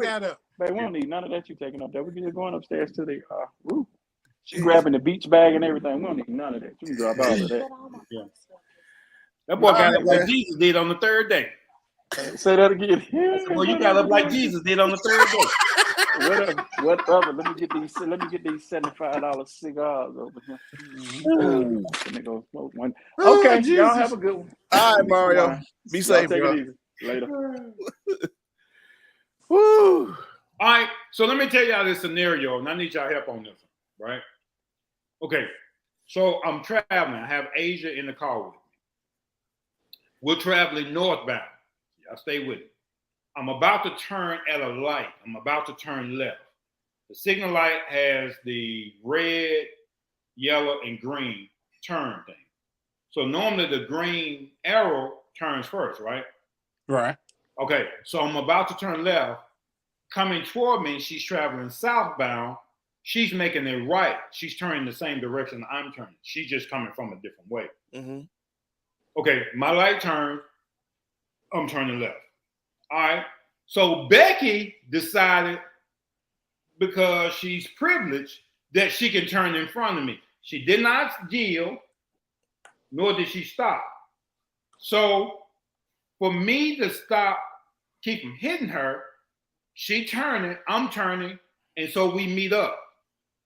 Got up. Babe, we don't need none of that you taking up there. We're just going upstairs to the roof. She's grabbing the beach bag and everything. We don't need none of that. You can drop all of that. Yeah. That boy got up like Jesus did on the third day. Say that again. Well, you got up like Jesus did on the third day. Whatever. Let me get these $75 cigars over here. Let me go smoke one. Okay, y'all have a good one. All right, Mario. Be safe, Take bro. it easy. Later. Woo. All right, so let me tell y'all this scenario, and I need y'all help on this one, right? Okay, so I'm traveling. I have Asia in the car with me. We're traveling northbound. Y'all stay with me. I'm about to turn at a light. I'm about to turn left. The signal light has the red, yellow, and green turn thing. So normally the green arrow turns first, right? Right. Okay, so I'm about to turn left. Coming toward me, she's traveling southbound. She's making it right. She's turning the same direction I'm turning. She's just coming from a different way. Mm-hmm. Okay, my light turns. I'm turning left. All right. So Becky decided, because she's privileged, that she can turn in front of me. She did not yield, nor did she stop. So for me to stop, keep from hitting her, she turning, I'm turning, and so we meet up.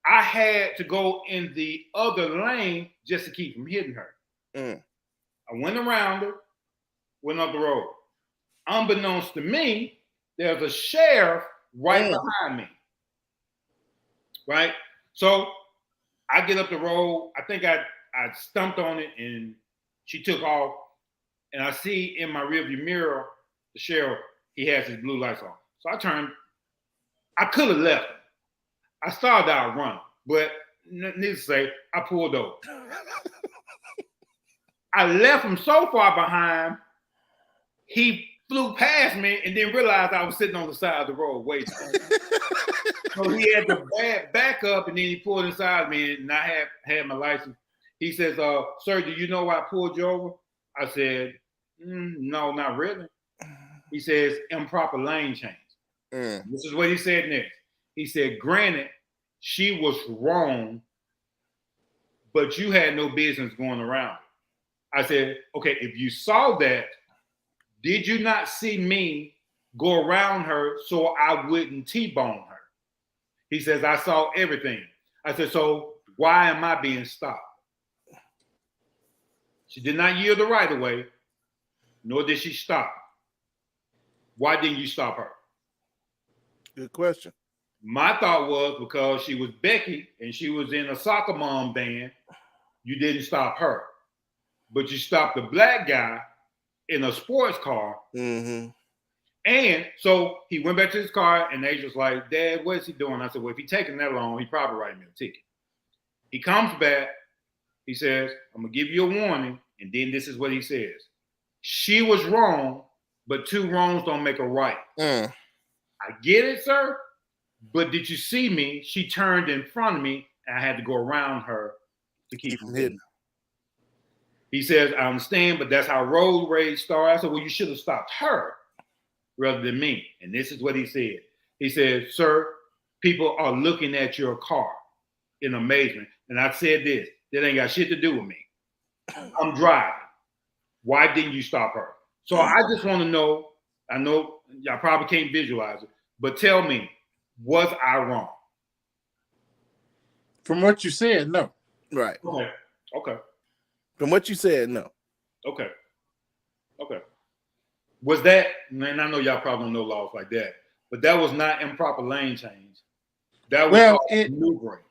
I had to go in the other lane just to keep from hitting her. I went around her, went up the road. Unbeknownst to me, there's a sheriff right behind me. Right? So I get up the road. I think I stumped on it and she took off. And I see in my rearview mirror, the sheriff, he has his blue lights on. So I turned. I could have left him. I started out running, but needless to say, I pulled over. I left him so far behind, he flew past me and then realized I was sitting on the side of the road waiting. So he had to back up, and then he pulled inside me, and I had my license. He says, sir, do you know why I pulled you over? I said, no, not really. He says, improper lane change. This is what he said next. He said, granted, she was wrong, but you had no business going around. I said, okay, if you saw that, did you not see me go around her so I wouldn't T-bone her? He says, I saw everything. I said, so why am I being stopped? She did not yield the right of way, nor did she stop. Why didn't you stop her? Good question. My thought was because she was Becky and she was in a soccer mom band, you didn't stop her. But you stopped the black guy in a sports car. Mm-hmm. And so he went back to his car and they just like, Dad, what is he doing? I said, well, if he's taking that long, he probably writing me a ticket. He comes back. He says, I'm going to give you a warning. And then this is what he says. She was wrong, but two wrongs don't make a right. I get it, sir. But did you see me? She turned in front of me, and I had to go around her to keep from hitting. He says, I understand, but that's how road rage started. I said, well, you should have stopped her rather than me. And this is what he said. He said, sir, people are looking at your car in amazement. And I said this, that ain't got shit to do with me. I'm driving. Why didn't you stop her? So I just want to know, I know y'all probably can't visualize it, but tell me, was I wrong? From what you said, no. Right. Okay. From what you said, no. Okay. Was that, and I know y'all probably don't know laws like that, but that was not improper lane change. That was maneuvering.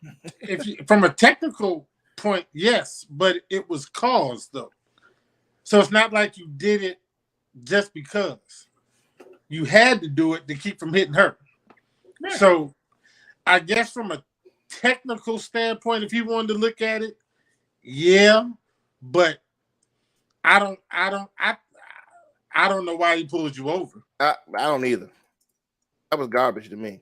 From a technical point, yes, but it was caused though. So it's not like you did it just because. You had to do it to keep from hitting her. Yeah. So I guess from a technical standpoint, if you wanted to look at it, yeah, but I don't know why he pulled you over. I don't either. That was garbage to me.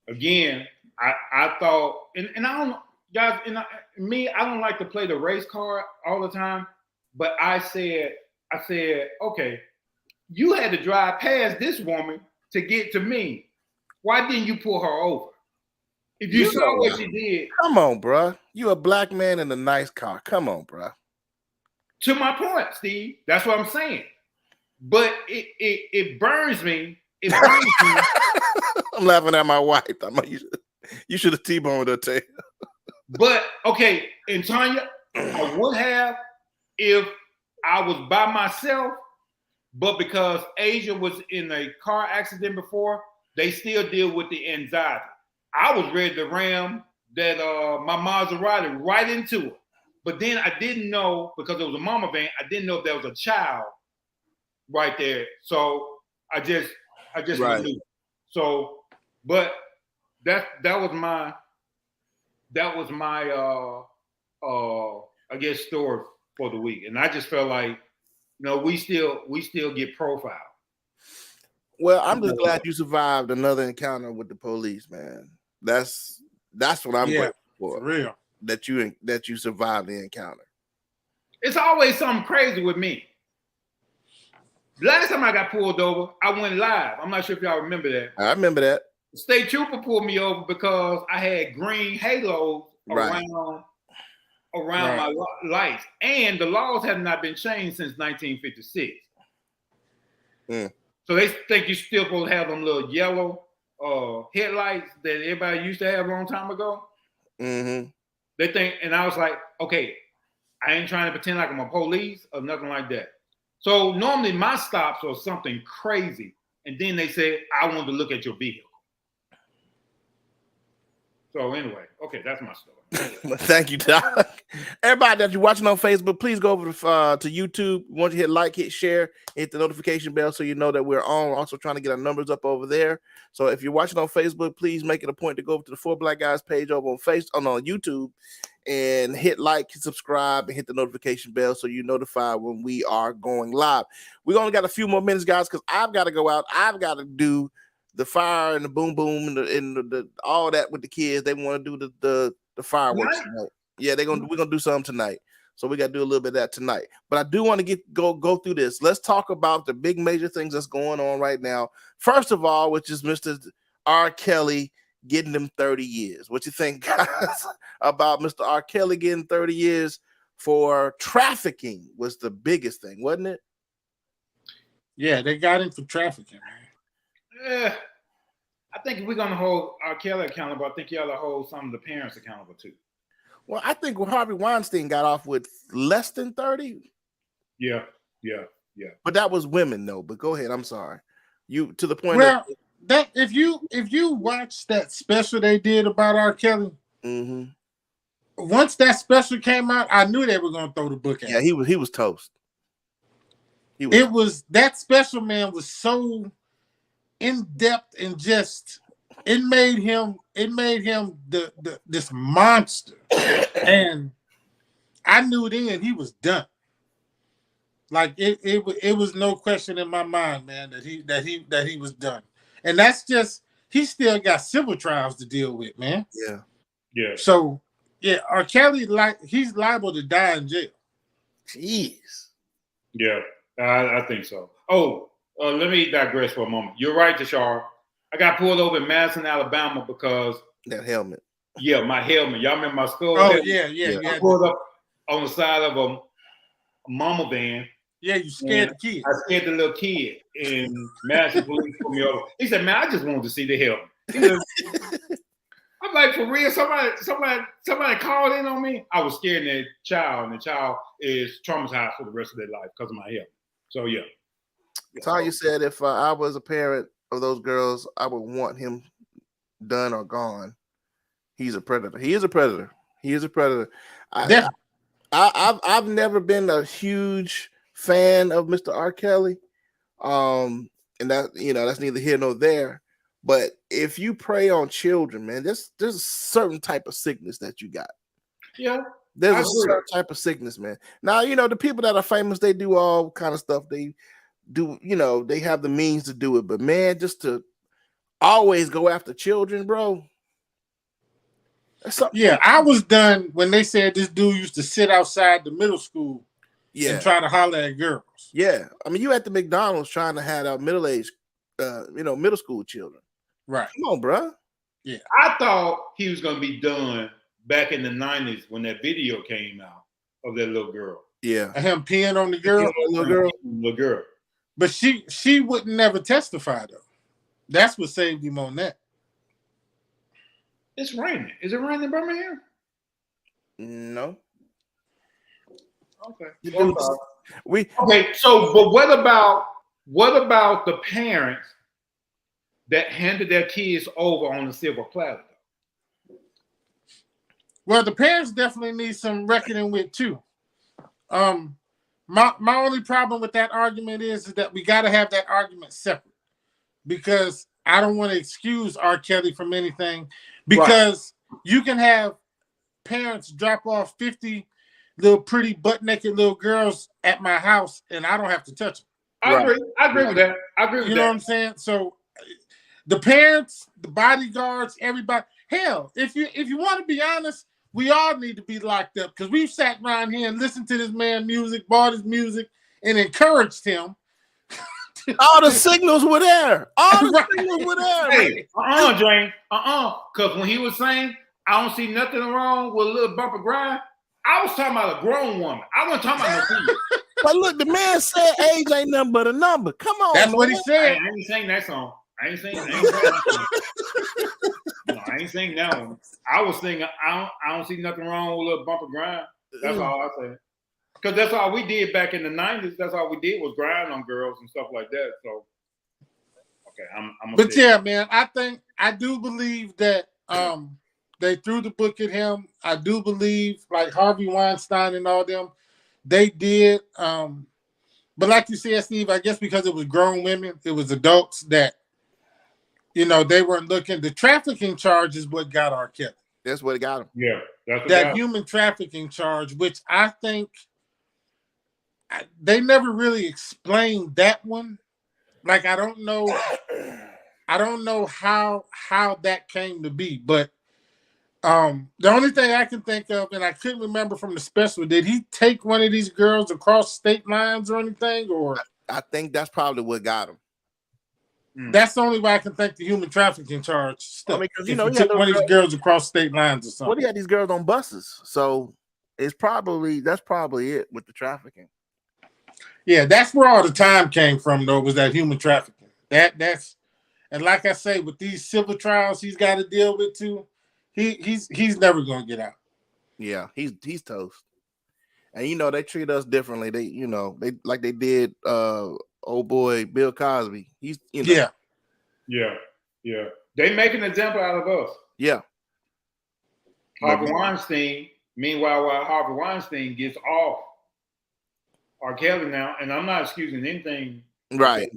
Again, I thought, and I don't, guys, I don't like to play the race card all the time, but I said, okay, you had to drive past this woman to get to me. Why didn't you pull her over? If you saw what she did. Come on, bro. You a black man in a nice car. Come on, bro. To my point, Steve. That's what I'm saying. But it burns me. It burns me. I'm laughing at my wife. You should have T-boned her tail. But, okay, and Tanya, I would have if I was by myself, but because Asia was in a car accident before, they still deal with the anxiety. I was ready to ram that my Maserati right into it. But then I didn't know, because it was a mama van, I didn't know if there was a child right there. So I just right. knew. So, but that was my I guess story for the week. And I just felt like, we still get profiled. Well, I'm just glad you survived another encounter with the police, man. That's what I'm grateful for. For real. That you survived the encounter. It's always something crazy with me. Last time I got pulled over, I went live. I'm not sure if y'all remember that. I remember that. The state trooper pulled me over because I had green halos around my lights. And the laws have not been changed since 1956. So they think you still supposed to have them little yellow headlights that everybody used to have a long time ago. Mm-hmm. They think, and I was like, okay, I ain't trying to pretend like I'm a police or nothing like that. So normally my stops are something crazy. And then they say, I want to look at your vehicle. So anyway, okay, that's my story. Thank you, Doc. Everybody that you're watching on Facebook, please go over to YouTube. Once you hit like, hit share, hit the notification bell so you know that we're on. We're also trying to get our numbers up over there. So if you're watching on Facebook, please make it a point to go over to the 4 Black Guys page over on YouTube and hit like, subscribe, and hit the notification bell so you're notified when we are going live. We only got a few more minutes, guys, because I've got to go out. I've got to do the fire and the boom boom and the all that with the kids. They want to do the fireworks tonight. Yeah, we're gonna do something tonight. So we got to do a little bit of that tonight. But I do want to go through this. Let's talk about the big major things that's going on right now. First of all, which is Mr. R. Kelly getting them 30 years. What you think, guys, about Mr. R. Kelly getting 30 years for trafficking was the biggest thing, wasn't it? Yeah, they got him for trafficking, man. I think if we're going to hold R. Kelly accountable, I think you ought to hold some of the parents accountable too. Well, I think Harvey Weinstein got off with less than 30. Yeah. But that was women, though. But go ahead. I'm sorry. You to the point. Well, that if you watch that special they did about R. Kelly, once that special came out, I knew they were going to throw the book at him. Yeah, he was toast. That special, man, was so in depth and just it made him this monster. And I knew then he was done. Like it was no question in my mind, man, that he was done. And that's just he still got civil trials to deal with, man. Yeah. Yeah. So yeah, R. Kelly he's liable to die in jail. Jeez. Yeah, I think so. Oh, let me digress for a moment. You're right, Jashar. I got pulled over in Madison, Alabama because That helmet. my helmet. Y'all remember my skull? Oh helmet? yeah. I pulled up on the side of a mama van. Yeah, you scared the kid. I scared the little kid, and Madison police pulled me over. He said, "Man, I just wanted to see the helmet." He said, I'm like, for real? Somebody called in on me. I was scared of that child, and the child is traumatized for the rest of their life because of my helmet. So yeah. Tanya said if I was a parent of those girls, I would want him done or gone. He's a predator. He is a predator. He is a predator. I've never been a huge fan of Mr. R. Kelly. And that, that's neither here nor there. But if you prey on children, man, there's a certain type of sickness that you got. Yeah. There's a certain type of sickness, man. Now, the people that are famous, they do all kind of stuff. They do, they have the means to do it. But man, just to always go after children, bro. Yeah, I was done when they said this dude used to sit outside the middle school and try to holler at girls. Yeah. I mean, you at the McDonald's trying to have middle-aged, middle school children. Right. Come on, bro. Yeah. I thought he was going to be done back in the 90s when that video came out of that little girl. Yeah. And him peeing on the girl. Little girl. But she would never testify, though. That's what saved him on that. It's raining. Is it raining in Birmingham? No. Okay. Okay. So, but what about the parents that handed their kids over on the silver platter? Well, the parents definitely need some reckoning with too. My only problem with that argument is that we got to have that argument separate, because I don't want to excuse R. Kelly from anything, because you can have parents drop off 50 little pretty butt naked little girls at my house and I don't have to touch them. I agree with that. You know what I'm saying? So the parents, the bodyguards, everybody. Hell, if you want to be honest, we all need to be locked up, because we've sat around here and listened to this man music, bought his music, and encouraged him. All the signals were there. Signals were there. Hey, Dwayne. Because when he was saying, I don't see nothing wrong with a little bumper grind, I was talking about a grown woman. I wasn't talking about no kid. But look, the man said age ain't nothing but a number. Come on, that's what he said. I ain't saying that song. I ain't saying that No, I ain't saying that one. I was saying I don't see nothing wrong with a little bumper grind. That's all I said. Because that's all we did back in the 90s. That's all we did was grind on girls and stuff like that. So, okay, But yeah, man, I do believe that they threw the book at him. I do believe, like Harvey Weinstein and all them, they did. But like you said, Steve, I guess because it was grown women, it was adults that, they weren't looking. The trafficking charge is what got R. Kelly. That's what got him. Yeah, that's that human trafficking charge, which I think they never really explained that one. Like, I don't know how that came to be, but the only thing I can think of, and I couldn't remember from the special, did he take one of these girls across state lines or anything? Or I think that's probably what got him. That's the only way I can think the human trafficking charge stuff. I mean, because he took one of these girls across state lines or something. Well, he had these girls on buses, so that's probably it with the trafficking. Yeah, that's where all the time came from, though, was that human trafficking. That's and like I say, with these civil trials he's got to deal with too, he's never gonna get out. Yeah, he's toast. And they treat us differently. They like they did old boy Bill Cosby. He's Yeah. They make an example out of us. Yeah. Harvey Weinstein. Meanwhile, while Harvey Weinstein gets off R. Kelly now, and I'm not excusing anything. Right.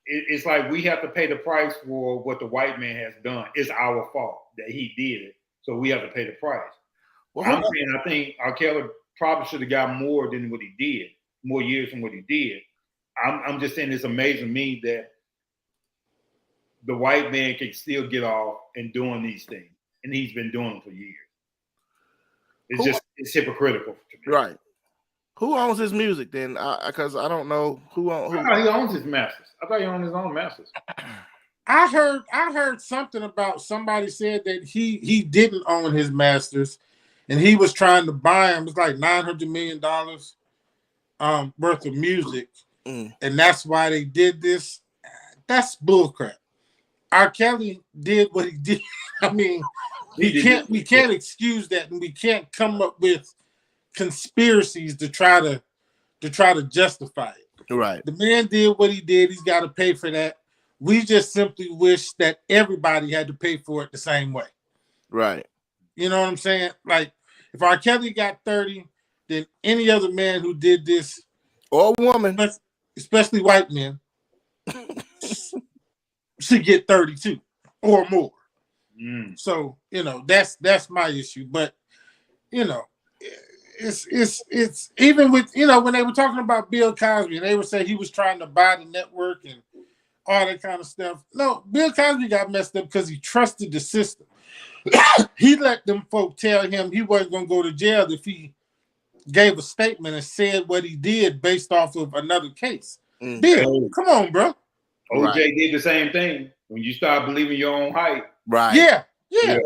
It's like we have to pay the price for what the white man has done. It's our fault that he did it, so we have to pay the price. Well, I think R. Kelly probably should have got more than what he did, more years than what he did. I'm just saying it's amazing to me that the white man can still get off and doing these things, and he's been doing them for years. It's hypocritical to me. Right. Who owns his music then? Because I don't know who owns. I thought he owns his masters. I thought he owned his own masters. I heard something about somebody said that he didn't own his masters, and he was trying to buy them. It's like $900 million worth of music, and that's why they did this. That's bullcrap. R. Kelly did what he did. I mean, we can't excuse that, and we can't come up with conspiracies to try to justify it. Right. The man did what he did. He's got to pay for that. We just simply wish that everybody had to pay for it the same way. Right. You know what I'm saying? Like, if R. Kelly got 30, then any other man who did this, or woman, especially white men, should get 32 or more. So, you know, that's my issue. But, you know, it's even with, you know, when they were talking about Bill Cosby and they would say he was trying to buy the network and all that kind of stuff. No, Bill Cosby got messed up because he trusted the system. He let them folk tell him he wasn't going to go to jail if he gave a statement and said what he did based off of another case. Bill, come on, bro. OJ did the same thing when you start believing your own hype. Right. Yeah.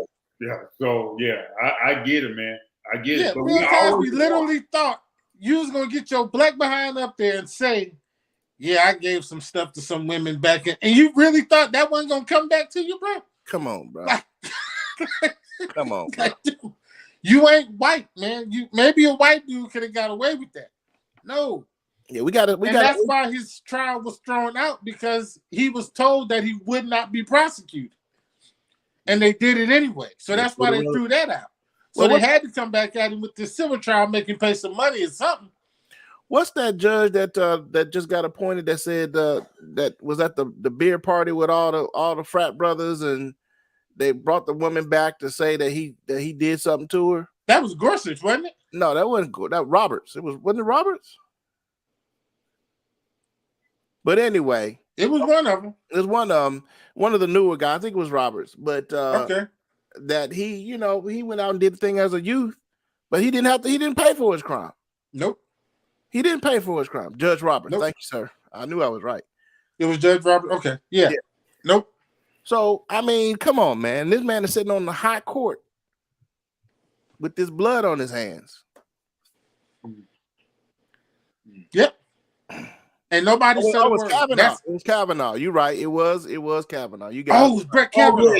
So, I get it, man. I get it. But Bill Cosby literally thought you was going to get your black behind up there and say, yeah, I gave some stuff to some women back in. And you really thought that wasn't going to come back to you, bro? Come on, bro. Come on. Like, dude, you ain't white, man. Maybe a white dude could have got away with that. No. Yeah, we got to. That's why his trial was thrown out, because he was told that he would not be prosecuted. And they did it anyway. So that's why they threw that out. So they had to come back at him with this civil trial, make him pay some money or something. What's that judge that just got appointed that said that was at the beer party with all the frat brothers, and they brought the woman back to say that he did something to her? That was Gorsuch, wasn't it? No, that wasn't good. That Roberts. Wasn't it Roberts? But anyway, it was one of them. It was one of the newer guys. I think it was Roberts. But okay, that he went out and did the thing as a youth, but he didn't pay for his crime. Nope. He didn't pay for his crime. Judge Roberts. Nope. Thank you, sir. I knew I was right. It was Judge Roberts. Okay. Yeah. Nope. So, I mean, come on, man. This man is sitting on the high court with this blood on his hands. Yep. And nobody said it was Kavanaugh. It was Kavanaugh. You're right. It was Kavanaugh. You got it was Brett Kavanaugh.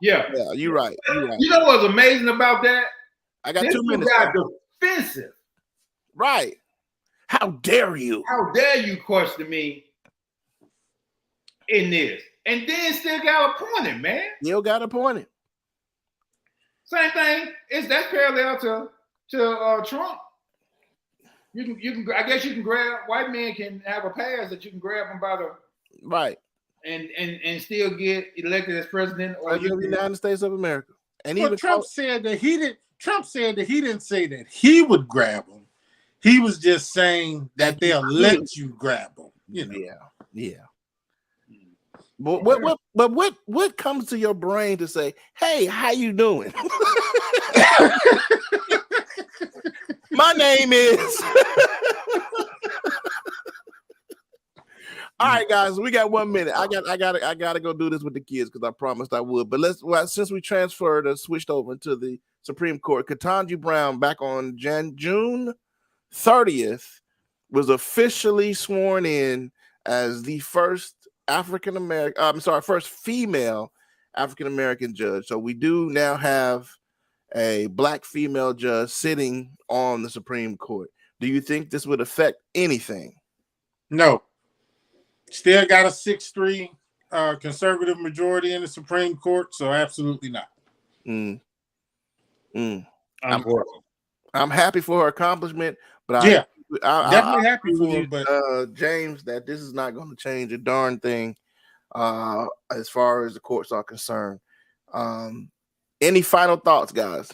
Yeah. You're right. You know what's amazing about that? I got 2 minutes. Got defensive. Right. How dare you? How dare you question me in this? And then still got appointed, man. Still got appointed. Same thing. That's parallel to Trump. You can. I guess you can grab. White men can have a pass that you can grab them by the right, and still get elected as president or the United States of America. And even Trump said that he didn't. Trump said that he didn't say that he would grab them. He was just saying that they'll let you grab them. You know. Yeah. But what comes to your brain to say, "Hey, how you doing?" My name is. All right, guys, we got 1 minute. I gotta go do this with the kids because I promised I would. But since we switched over to the Supreme Court, Ketanji Brown back on June 30th was officially sworn in as the first first female African American judge. So we do now have a black female judge sitting on the Supreme Court. Do you think this would affect anything? No. Still got a 6-3 conservative majority in the Supreme Court, so absolutely not. I'm happy for her accomplishment, but I'm definitely happy for her. But James, that this is not going to change a darn thing as far as the courts are concerned. Any final thoughts, guys?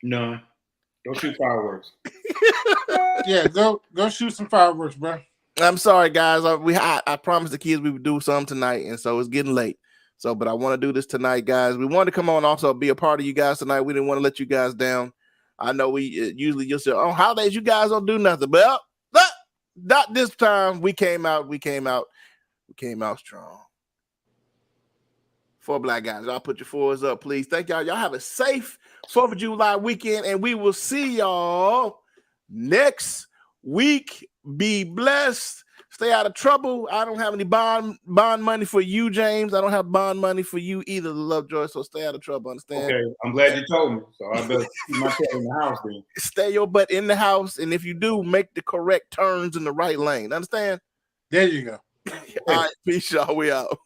None. Go shoot fireworks. Yeah, go shoot some fireworks, bro. I'm sorry, guys. I promised the kids we would do some tonight, and so it's getting late. So, but I want to do this tonight, guys. We wanted to come on also be a part of you guys tonight. We didn't want to let you guys down. I know we usually just say, "Oh, holidays, you guys don't do nothing," but not this time. We came out strong. 4 Black guys. Y'all put your 4s up, please. Thank y'all. Y'all have a safe 4th of July weekend, and we will see y'all next week. Be blessed. Stay out of trouble. I don't have any bond money for you, James. I don't have bond money for you either, Lovejoy. So stay out of trouble. Understand? Okay, I'm glad you told me. So I better keep myself in the house then. Stay your butt in the house, and if you do, make the correct turns in the right lane. Understand? There you go. All right, peace, y'all. We out.